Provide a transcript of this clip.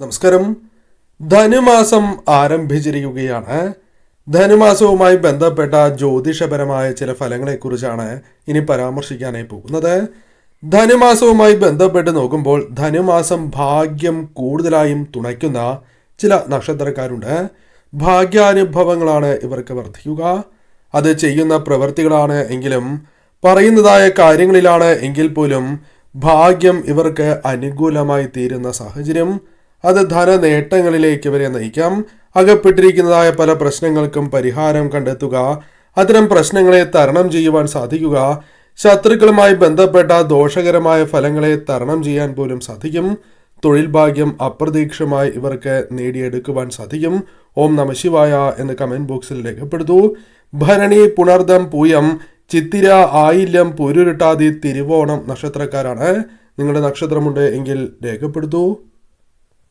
നമസ്കാരം. ധനുമാസം ആരംഭിച്ചിരിക്കുകയാണ്. ധനുമാസവുമായി ബന്ധപ്പെട്ട ജ്യോതിഷപരമായ ചില ഫലങ്ങളെക്കുറിച്ചാണ് ഇനി പരാമർശിക്കാനായി പോകുന്നത്. ധനുമാസവുമായി ബന്ധപ്പെട്ട് നോക്കുമ്പോൾ ധനുമാസം ഭാഗ്യം കൂടുതലായും തുണയ്ക്കുന്ന ചില നക്ഷത്രക്കാരുണ്ട്. ഭാഗ്യാനുഭവങ്ങളാണ് ഇവർക്ക് വർദ്ധിക്കുക. അത് ചെയ്യുന്ന പ്രവൃത്തികളാണ് എങ്കിലും പറയുന്നതായ കാര്യങ്ങളിലാണ് എങ്കിൽ പോലും ഭാഗ്യം ഇവർക്ക് അനുകൂലമായി തീരുന്ന സാഹചര്യം, അത് ധനനേട്ടങ്ങളിലേക്ക് ഇവരെ നയിക്കാം. അകപ്പെട്ടിരിക്കുന്നതായ പല പ്രശ്നങ്ങൾക്കും പരിഹാരം കണ്ടെത്തുക, അത്തരം പ്രശ്നങ്ങളെ തരണം ചെയ്യുവാൻ സാധിക്കുക, ശത്രുക്കളുമായി ബന്ധപ്പെട്ട ദോഷകരമായ ഫലങ്ങളെ തരണം ചെയ്യാൻ പോലും സാധിക്കും. തൊഴിൽ ഭാഗ്യം അപ്രതീക്ഷിതമായി ഇവർക്ക് നേടിയെടുക്കുവാൻ സാധിക്കും. ഓം നമഃ ശിവായ എന്ന് കമന്റ് ബോക്സിൽ രേഖപ്പെടുത്തൂ. ഭരണി, പുണർദം, പൂയം, ചിത്തിര, ആയില്യം, പുരുരുട്ടാതി, തിരുവോണം നക്ഷത്രക്കാരാണ്. നിങ്ങളുടെ നക്ഷത്രമുണ്ട് എങ്കിൽ രേഖപ്പെടുത്തൂ.